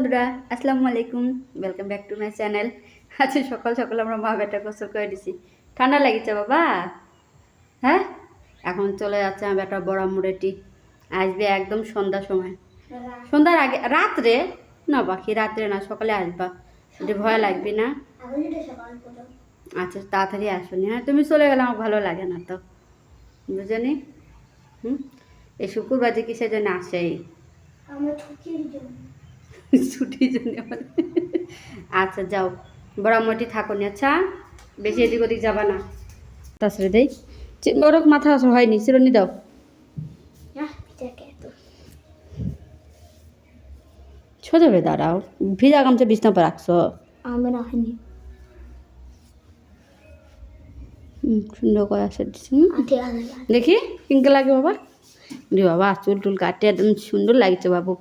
বন্ধুরা, আসসালামু আলাইকুম। Welcome back to my channel. আজকে সকাল সকাল আমরা মা বেটা গোসল করে দিছি। ঠান্ডা লাগিছে বাবা? হ্যাঁ, এখন চলে যাচ্ছে আমার বেটা বড় মুড়েটি। আসবে একদম সন্ধ্যার সময়, সন্ধ্যার আগে। রাত্রে না বাকি, রাত্রে না, সকালে আসবা। যদি ভয় লাগবে না? আচ্ছা, তাড়াতাড়ি আসুনি। হ্যাঁ, তুমি চলে গেলে আমার ভালো লাগে না তো, বুঝনি? এই শুক্রবার যে কিসের জন্য আসে? ছুটির জন্য। আচ্ছা যাও, বড় মোটি থাকুন। আচ্ছা, বেশি এদিক ওদিক যাবা না। তাছাড়া দেই বড় মাথা হয়নি, চিরুনি দাও। সোজাবে দাঁড়াও, ভিজা গামছা বিছনা পর রাখছো। সুন্দর করে আসে দেখি কিনকে লাগে বাবা। রে বাবা, চুল টুল কাটে একদম সুন্দর লাগছে বাবু।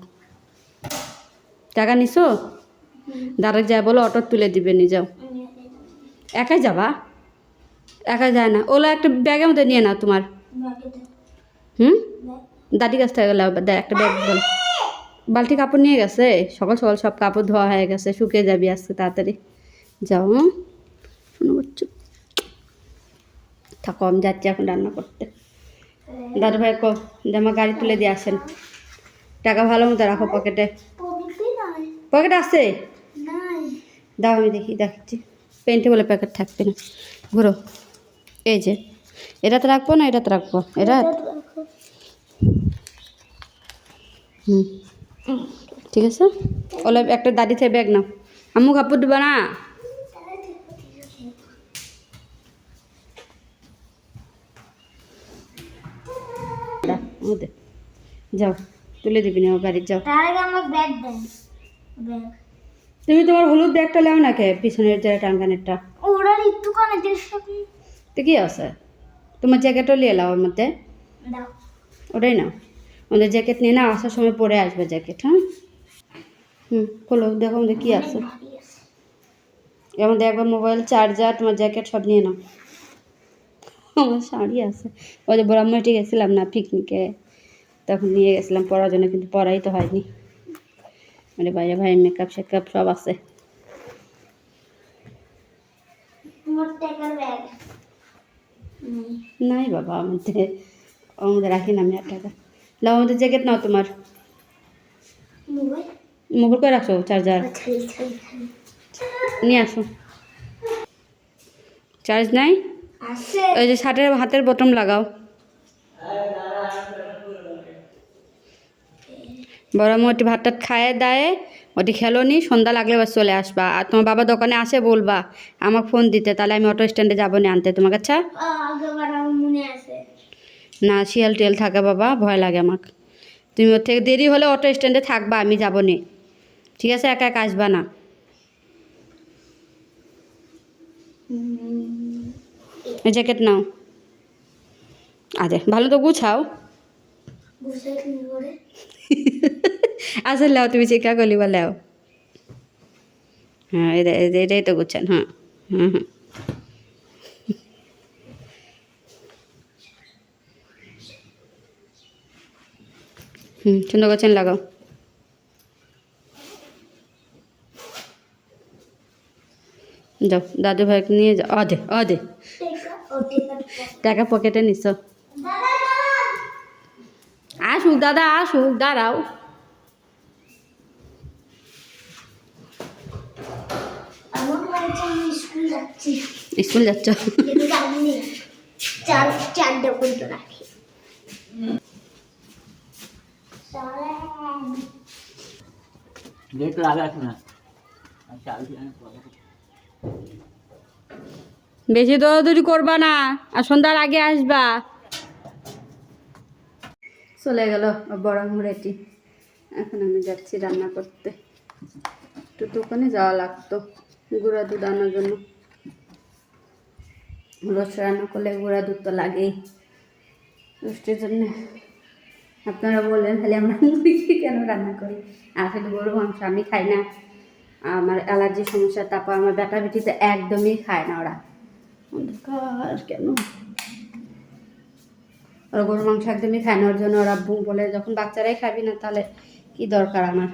টাকা নিছো? দাঁড়া যায় বলো, অটো তুলে দিবে। নিয়ে যাও। একাই যাবা? একা যায় না, ওলা একটা ব্যাগের মধ্যে নিয়ে নাও তোমার। দাদি কাছ থেকে গেলে একটা ব্যাগ বল। বালতি কাপড় নিয়ে গেছে, সকাল সকাল সব কাপড় ধোয়া হয়ে গেছে, শুকিয়ে যাবি আজকে তাড়াতাড়ি। যাও। শোনো বচ্চু, থাকো, আমি যাচ্ছি এখন রান্না করতে। দাদু ভাই কো যে আমার গাড়ি তুলে দিয়ে আসেন। টাকা ভালো মতো রাখো পকেটে। পকেট আছে? দাও, আমি দেখছি। পেন্টে বলে প্যাকেট থাকবে না। ঘুরো, এই যে এটাতে রাখবো না এটাতে রাখবো? এটা ঠিক আছে। ওলা একটা দাদি থেকে ব্যাগ নাও। আম্মু কাপড় দিবা না? যাও, তুলে দিবি না গাড়ি। যাও, তুমি তোমার হলুদ ব্যাগটা নাও না, কে পিছনের যে টানগানেরটা। তো কি আছে, তোমার জ্যাকেটও নিয়ে এলাও ওর মধ্যে। ওটাই নাও, ওদের জ্যাকেট নিয়ে না, আসার সময় পরে আসবে জ্যাকেট। হ্যাঁ, খোলো, দেখো আমাদের কী আছে। এর মধ্যে একবার মোবাইল, চার্জার, তোমার জ্যাকেট সব নিয়ে নাও। আমার শাড়ি আছে, ওই যে ব্রাহ্মণটি গেছিলাম না পিকনিকে, তখন নিয়ে গেছিলাম পরার জন্য, কিন্তু পরাই তো হয়নি। মানে বাইরে ভাই মেকআপ শেকআপ সব আছে। নাই বাবা, আমাদের রাখি না আমি 8 টাকা। লাও, আমাদের জ্যাকেট নাও। তোমার মোবাইল করে রাখছো? চার্জার নিয়ে আসো। চার্জ নাই? ওই যে শার্টের হাতের বটম লাগাও। বড় মোটি ভাতটা খায় দায়ে ওটি খেলো নি, সন্ধ্যা লাগলে বাস চলে আসবা। আর তোমার বাবা দোকানে আসে বলবা আমাকে ফোন দিতে, তাহলে আমি অটো স্ট্যান্ডে যাবো না আনতে তোমাকে। আচ্ছা না, শিয়াল টিয়াল থাকে বাবা, ভয় লাগে আমাকে। তুমি ওর থেকে দেরি হলে অটো স্ট্যান্ডে থাকবা, আমি যাবো নি, ঠিক আছে? একা একা আসবা না। জ্যাকেট নাও। আরে ভালো তো গুছাও। আচ্ছা লাও, তুমি চিকা করলি বা লাও। হ্যাঁ, এটাই তো গুছান। হ্যাঁ সুন্দর করছেন, লাগাও। যাও, দাদু ভাইকে নিয়ে যাও। অদে টাকা পকেটে নিছ। আসুক দাদা, আসুক, দাঁড়াও। স্কুল যাচ্ছ? বেশি দৌড়াদৌড়ি করবা না, আর সন্ধ্যার আগে আসবা। চলে গেল বড় মুড়েটি। এখন আমি যাচ্ছি রান্না করতে। একটু দোকানে যাওয়া লাগতো গুঁড়া দুধ আনার জন্য। রোজ রান্না করলে গুঁড়া দুধ তো লাগেই রোস্টের জন্যে। আপনারা বললেন তাহলে আমরা মুরগি কেন রান্না করি? আসলে গরু মাংস আমি খাই না, আমার অ্যালার্জির সমস্যা। তারপর আমার বেটা বেটি তো একদমই খায় না ওরা। কেন ওরা গরুর মাংস একদমই খায় না, ওর জন্য ওরা বলে যখন বাচ্চারাই খাবি না তাহলে কি দরকার আমার।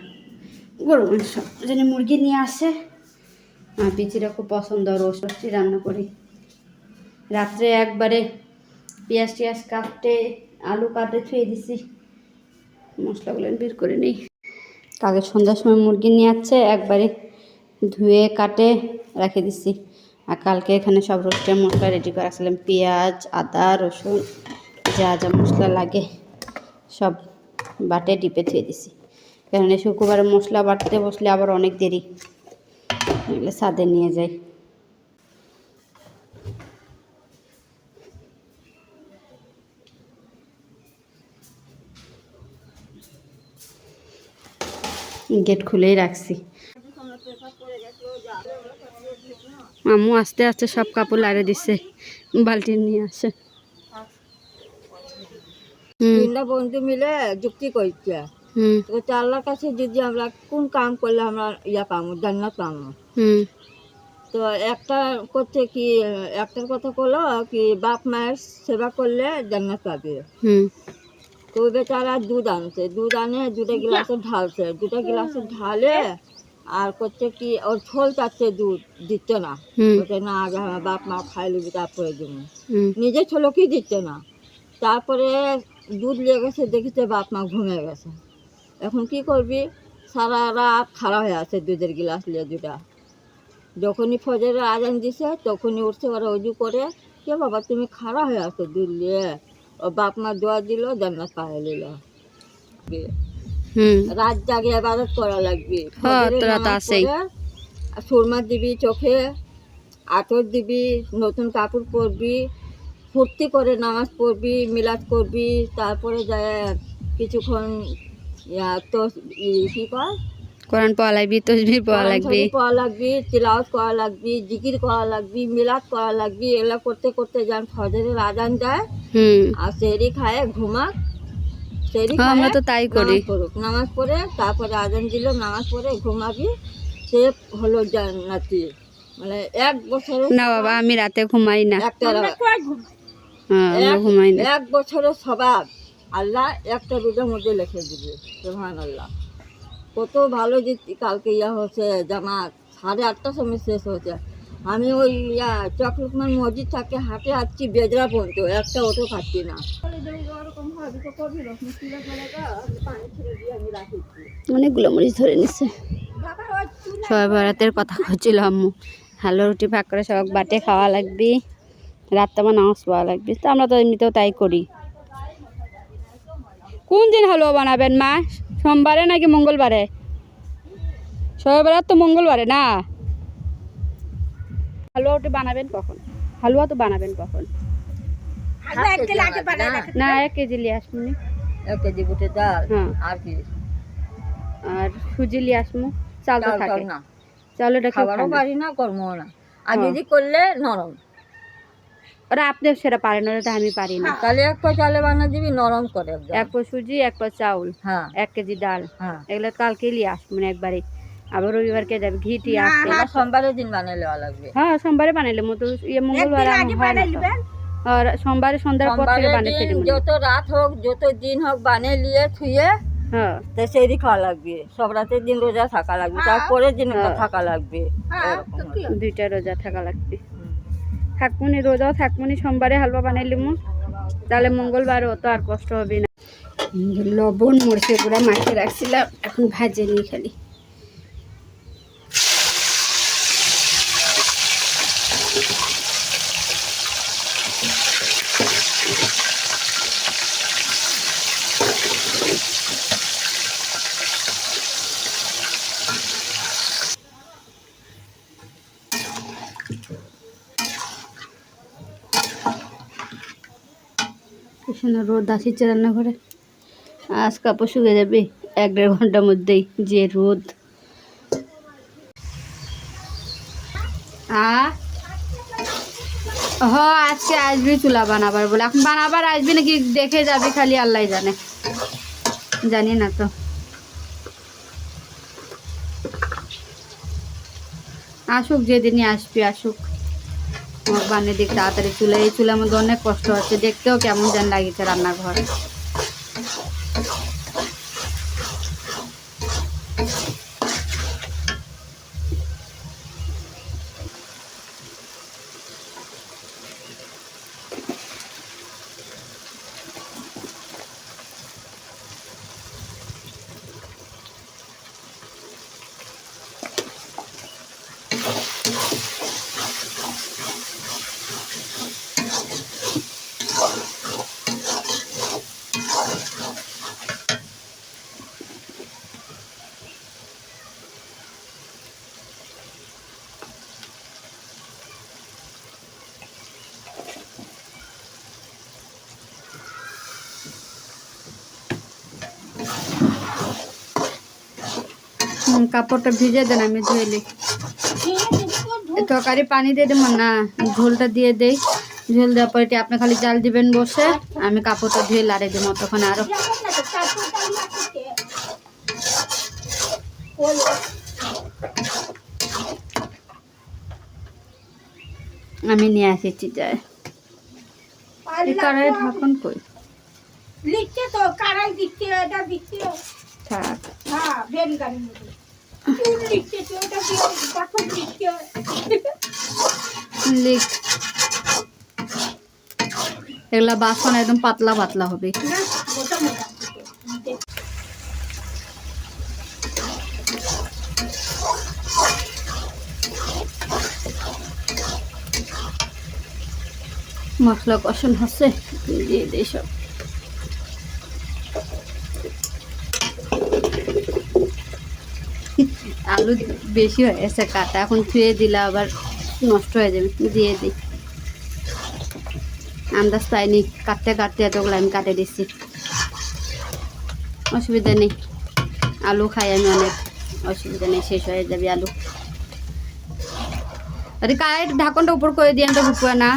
গরু মাংস যেন মুরগি নিয়ে আসে, আর পিচিরা খুব পছন্দ, রোস্টি রান্না করি রাত্রে একবারে। পেঁয়াজ টিয়াজ কাটতে, আলু কাটে থুয়ে দিছি, মশলাগুলো বের করে নিই। কালকে সন্ধ্যার সময় মুরগি নিয়ে আসছে, একবারে ধুয়ে কাটে রেখে দিছি। আর কালকে এখানে সব রোস্টের মশলা রেডি করে রাখছিলাম, পেঁয়াজ, আদা, রসুন, যা যা মশলা লাগে সব বাটে ডিপে থুয়ে দিছি। কারণ শুক্রবারে মশলা বাটতে বসলে আবার অনেক দেরি, এগুলো ছাদে নিয়ে যাই। গেট খুলেই রাখছি। আম্মু আস্তে আস্তে সব কাপড় লাড়ে দিচ্ছে, বালতি নিয়ে আসে। তিনটা বন্ধু মিলে যুক্তি করছে, তো আল্লাহর কাছে যদি আমরা কোন কাম করলে আমরা ইয়া পাবো, জান্নাত পাবো। তো একটা করছে কি, একটার কথা বললো কি বাপ মায়ের সেবা করলে জান্নাত পাবে। তো ওই বেচারা দুধ আনছে, দুধ আনে দুটো গ্লাসে ঢালছে, দুটো গ্লাসে ঢালে আর করছে কি ওর ঝোল চাচ্ছে, দুধ দিচ্ছে না, বলছে না আগে আমার বাপ মা খাই লিবি তারপরে দিব, নিজের ছেলেকেই দিচ্ছে না। তারপরে দুধ নিয়ে গেছে, দেখেছে বাপ মা ঘুমিয়ে গেছে। এখন কি করবি, সারা রাত খাড়া হয়ে আছে দুধের গ্লাস নিয়ে দুটা। যখনই ফজরের আজান দিছে তখনই উঠছে, ওরা অজু করে, কে বাবা তুমি খাড়া হয়ে আছো দুধ নিয়ে? ও বাপ মা দোয়া দিল, জান্নাত পায়ে নিল। রাত জাগে ইবাদত করা লাগবে, সুরমা দিবি চোখে, আতর দিবি, নতুন কাপড় পরবি, ফুর্তি করে নামাজ পড়বি, মিলাদ করবি। তারপরে যায় কিছুক্ষণ তো কি কর, কোরআন পড়া লাগবি, তাসবিহ পড়া লাগবি, তিলাওয়াত করা লাগবি, জিকির করা লাগবি, মিলাদ করা লাগবি। এগুলা করতে করতে যান ফজরের আজান যায়, আর সেহরি খায় ঘুমাক, সেহরি আমরা তো তাই করি, নামাজ পড়ে তারপরে আজান দিল, নামাজ পড়ে ঘুমাবি, সে হলো জান্নাতি। মানে 1 বছরের না বাবা, আমি রাতে ঘুমাই না, ঘুমাই না। 1 বছরের স্বভাব আল্লাহ একটা রোজার মধ্যে লিখে দিবে। সুবহানাল্লাহ, কত ভালো যে কালকে ইয়া হচ্ছে জামাত 8:30টার সময় শেষ হচ্ছে। আমি ওই চকলুকমান মসজিদ থেকে হাঁটে আসছি বেজরা পর্যন্ত, একটা অটো খাচ্ছি না। অনেকগুলো মরিচ ধরে নিচ্ছে। সবাই ভারতের কথা হচ্ছিল আম্মু, হালুয়া রুটি ভাগ করে সব বাটে খাওয়া লাগবে, রাতটা আমার নামাজ পড়া লাগবে। তো আমরা তো এমনিতেও তাই করি। কোন দিন হালুয়া বানাবেন মা, সোমবারে নাকি মঙ্গলবারে? সবাই তো মঙ্গলবারে না। হালুয়া রুটি বানাবেন কখন? হালুয়া তো বানাবেন কখন? না 1 কেজি নিয়ে আসবো, 1 কেজি বুটের ডাল, আর কি, আর সুজি নিয়ে আসবো। চাল তো থাকে না, চালটা খাবারও পারি না, করবো না। আর যদি করলে নরম, ওরা আপনি সেটা পারেন, ওটা আমি পারি না। তাহলে 1 পা চালে বানা দিবি নরম করে, 1 পা সুজি, 1 পা চাউল, 1 কেজি ডাল, এগুলো কালকে নিয়ে আসবো একবারে। আবার রবিবারকে যাবে, ঘিটি আসছে, সোমবারের দিন বানালে লাগবে। হ্যাঁ সোমবারে বানাইলে মতো মঙ্গলবার আর সোমবারে সন্ধ্যার পর থেকে বানাইতে দেব। যত রাত হোক যত দিন হোক বানিয়ে নিয়ে থুয়ে, তো সেই খাওয়া লাগবে। সব রাতের দিন রোজা থাকা লাগবে, তারপরের দিন থাকা লাগবে, 2টা রোজা থাকা লাগবে। থাকমুনি রোজাও থাকমুনি, সোমবারে হালুয়া বানাইলিম, তাহলে মঙ্গলবার অত আর কষ্ট হবে না। লবণ মরিচের গুঁড়া মাখিয়ে রাখছিলাম, এখন ভাজে নিয়ে খালি। রোদ আসিচ্ছে রান্নাঘরে, আজ কাপড় শুকিয়ে যাবে 1-1.5 ঘন্টার মধ্যেই, যে রোদ। আজকে আসবি চুলা বানাবার বলে, এখন বানাবার আসবি নাকি দেখে যাবি খালি আল্লাহ জানে, জানি না তো। আসুক, যেদিনই আসবি আসুক, আমার বানিয়ে দিক তাড়াতাড়ি। চুলা, এই চুলার মধ্যে অনেক কষ্ট হচ্ছে, দেখতেও কেমন যেন লাগিছে রান্নাঘর। কাপড়টা ভিজে দেন, আমি ধুয়ে নিই। তরকারি পানি দিয়ে দেবো না, ঝোলটা দিয়ে দেই। ঝোল দেওয়ার পরে আপনি খালি জাল দিবেন বসে, আমি কাপড়টা ধুয়ে লাড়ে দেবো তখন আরো। আমি নিয়ে আসেছি যায় কড়াই ঢাকন কই লিখছে তো কারাই দিচ্ছে, এটা দিচ্ছে। থাক হ্যাঁ বেন গাড়ির মধ্যে চুল লিখছে তো, ওটা কি পাথর লিখছে। লিখ, এগুলা বাসন একদম পাতলা পাতলা হবে। না মোটা মোটা মশলা কষানো হচ্ছে, দিয়ে দিই সব। আলু বেশি হয়ে গেছে কাটা, এখন ধুয়ে দিলে আবার নষ্ট হয়ে যাবে, দিয়ে দিই। আন্দাজ পাইনি, কাটতে কাটতে এতগুলো আমি কাটে দিচ্ছি, অসুবিধা নেই। আলু খাই আমি অনেক, অসুবিধা নেই, শেষ হয়ে যাবে আলু। আরে কারের ঢাকনটা উপর করে দিয়েন তো বুকুয়া না।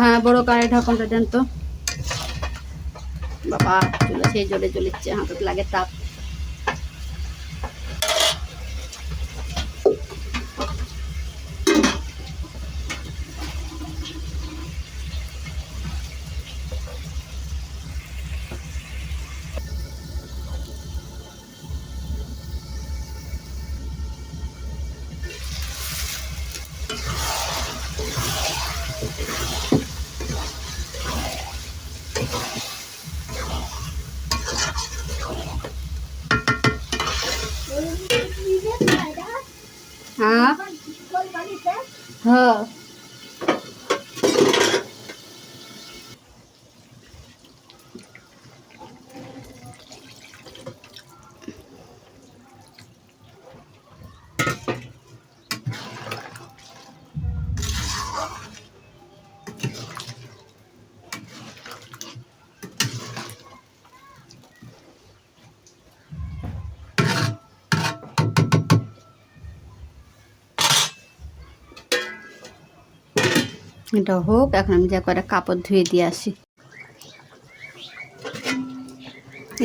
হ্যাঁ বড় কারের ঢাকনটা দেন তো। বাবা চুলা সেই জলে জ্বলিচ্ছে, হাতত লাগে তাপ। হ্যাঁ হ্যাঁ এটা হোক, এখন আমি যা করে কাপড় ধুয়ে দিয়ে আসি।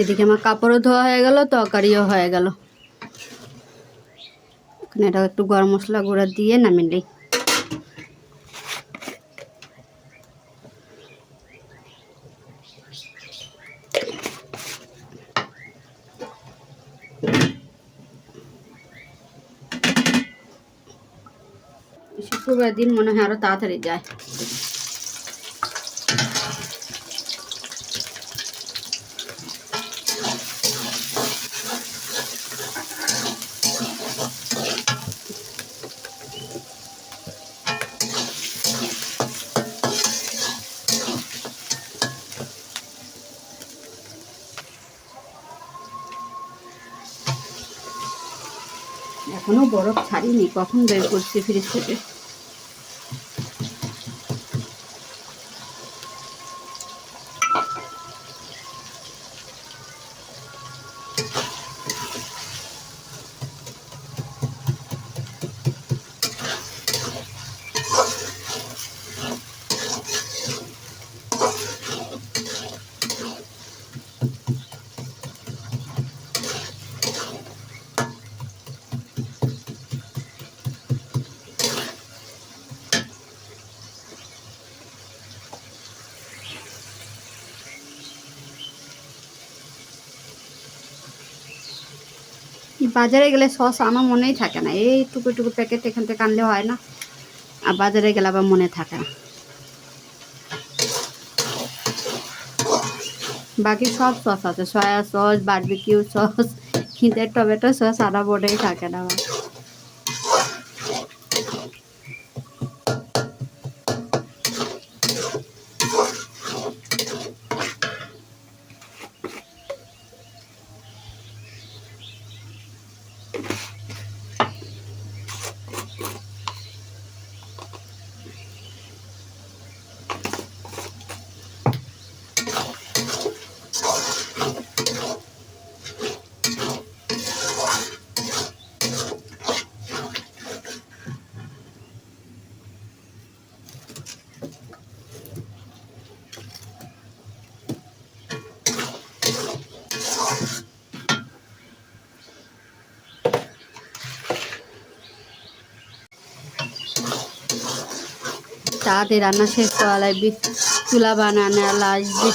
এদিকে আমার কাপড়ও ধোয়া হয়ে গেল, তরকারিও হয়ে গেল। এখন এটা একটু গরম মশলা গুঁড়া দিয়ে নামিয়ে নিই। শুক্রবার দিন মনে হয় আরো তাড়াতাড়ি যায়। এখনো বরফ ছাড়িনি, কখন বের করছি ফ্রিজ থেকে। বাজারে গেলে সস আমার মনেই থাকে না, এই টুকু টুকু প্যাকেট এখান থেকে আনলে হয় না, আর বাজারে গেলে আবার মনে থাকে না। বাকি সব সস আছে, সয়া সস, বারবিকিউ সস, কিন্তু টমেটো সস সারা বোর্ডেই থাকে না আমার। তাড়াতাড়ি রান্না শেষ করা লাগবে, চুলা বানানো লাগবে।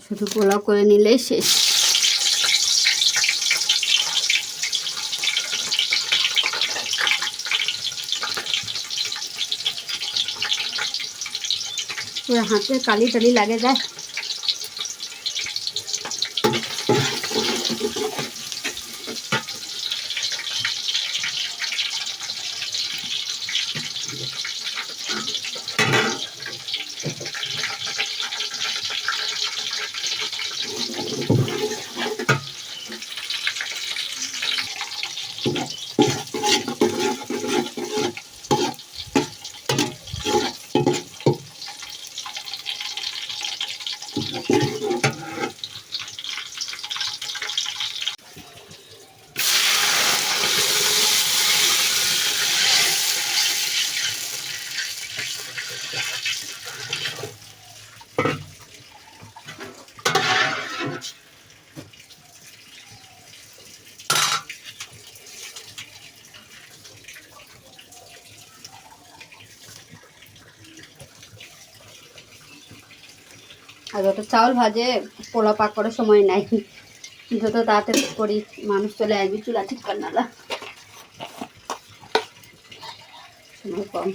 শুধু পোলাও করে নিলেই শেষ। পুরো হাতে কালি টালি লাগে যায়। আর যত চাউল ভাজে পোলাও পাক করার সময় নাই, যত তাড়াতাড়ি করি মানুষ চলে আসবি চুলা ঠিক কর নালা, সময় কম।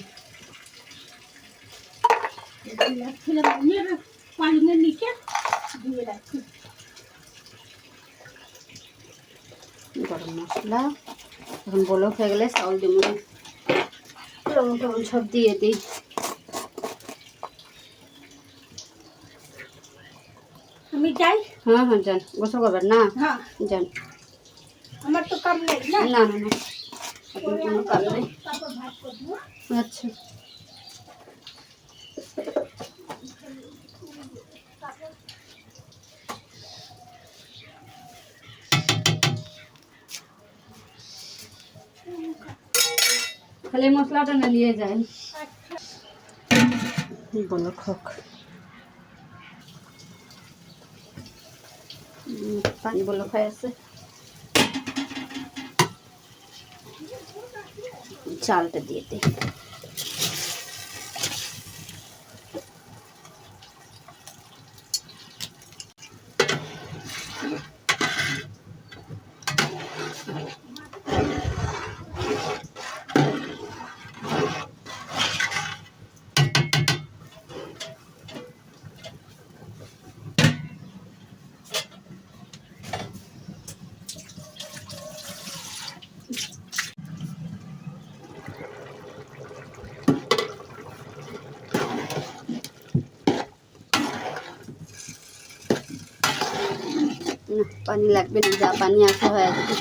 গরম মশলা এখন বলো হয়ে গেলে চাউল দিব, লবণ টবণ সব দিয়ে দিই। আমি যাই। হ্যাঁ হ্যাঁ যান, গোসল করবেন না? হ্যাঁ যান। আমার তো কাম নেই না। না না না, আপনার কোনো কাজ নেই। আচ্ছা খালি মশলাটা না নিয়ে যায়। বলো খোক পানি বলো খাই আছে, চালটা দিয়ে দিই। পানি লাগবে না, যা পানি আসা হয়ে যাবে।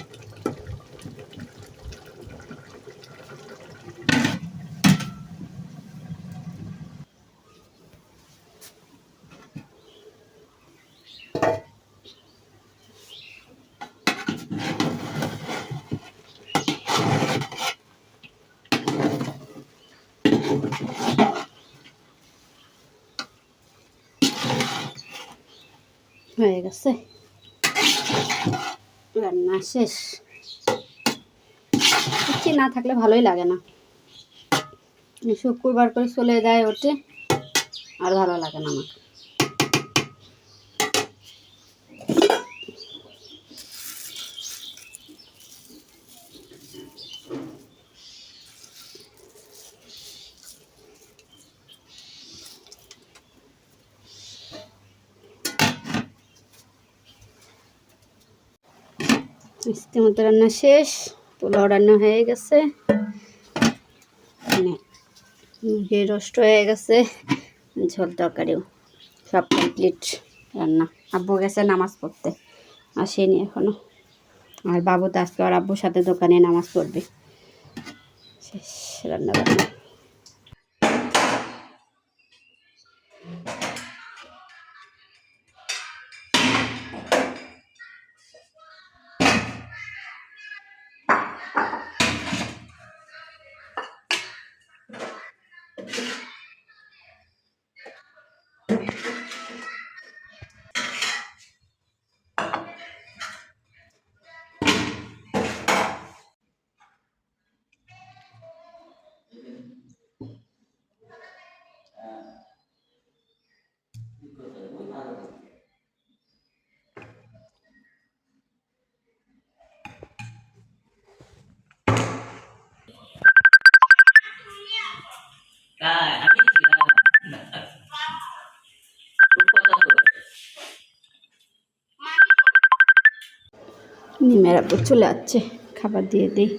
হয়ে গেছে, রান্না শেষ। কিছু না থাকলে ভালোই লাগে না, শুক্রবার করে চলে যায় ওঠে, আর ভালো লাগে না আমার। মিষ্টি মতো রান্না শেষ, পোলাও রান্না হয়ে গেছে, মুরগির রোস্ট হয়ে গেছে, ঝোল তরকারিও সব কমপ্লিট রান্না। আব্বু গেছে নামাজ পড়তে, আসেনি এখনো। আর বাবু তো আজকে আর আব্বুর সাথে দোকানে নামাজ পড়বে। শেষ রান্না বান্না। নিমের আব্বু চলে যাচ্ছে, খাবার দিয়ে দিই।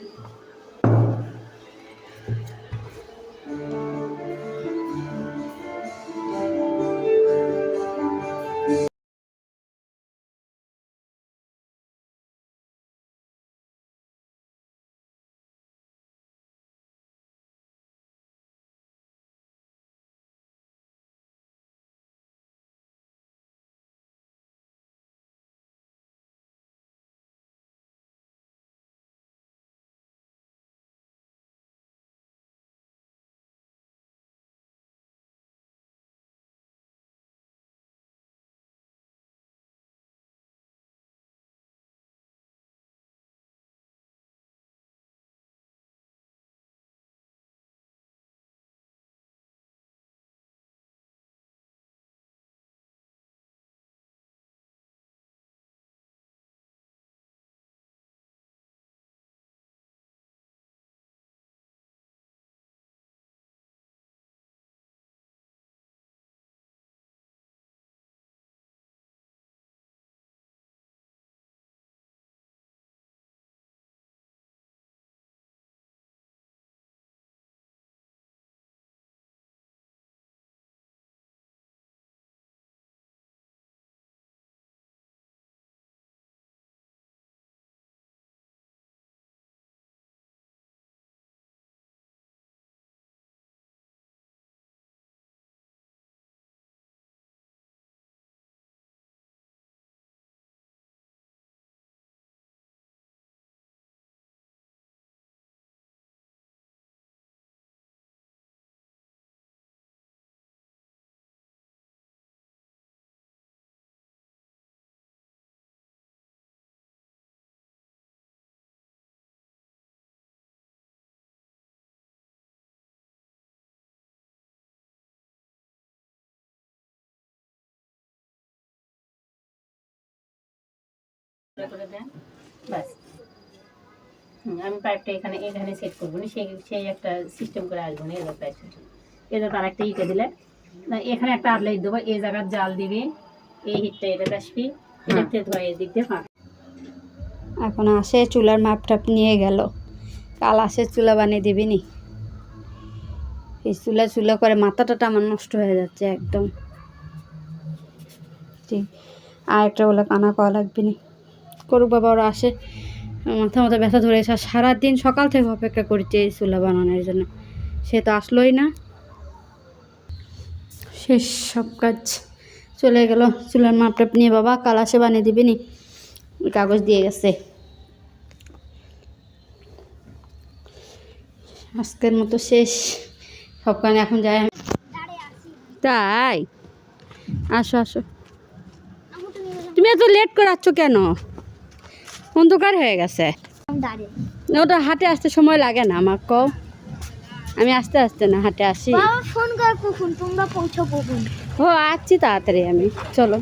করে দেন বাস। আমি পাইপটা এখানে এখানে সেট করবো না, সেই একটা সিস্টেম করে আসবো না। এবার পাইপ এবার আর একটা ইটে দিলে না, এখানে একটা আর লাইট দেবো, এই জায়গার জাল দিবি, এই হিটটা এটা আসবি, এটাতে ধোয়া এদিক দিয়ে ফাঁক। এখন আসে চুলার মাপ টাপ নিয়ে গেল, কাল আসে চুলা বানিয়ে দিবি নি। এই চুলা চুলা করে মাথাটা আমার নষ্ট হয়ে যাচ্ছে একদম। ঠিক, আর একটা বলে কানা পাওয়া লাগবে নি। করুক বাবা, ওরা আসে। মাথা মাথা ব্যথা ধরেছে, আর সারাদিন সকাল থেকে অপেক্ষা করছি এই চুলা বানানোর জন্য, সে তো আসলোই না। শেষ সব কাজ, চলে গেল। চুলার মাপটাপ নিয়ে বাবা কাল আসে বানিয়ে দিবি নি, কাগজ দিয়ে গেছে। আজকের মতো শেষ সব কাজ, এখন যাই। তাই আসো আসো, তুমি এত লেট করাচ্ছ কেন? অন্ধকার হয়ে গেছে। ওটা হাটে আসতে সময় লাগে না আমার, কও। আমি আস্তে আস্তে না হাটে আসি। ফোন কর কখন তোমরা পৌঁছো কখন? ও আসছি তাড়াতাড়ি আমি, চলো।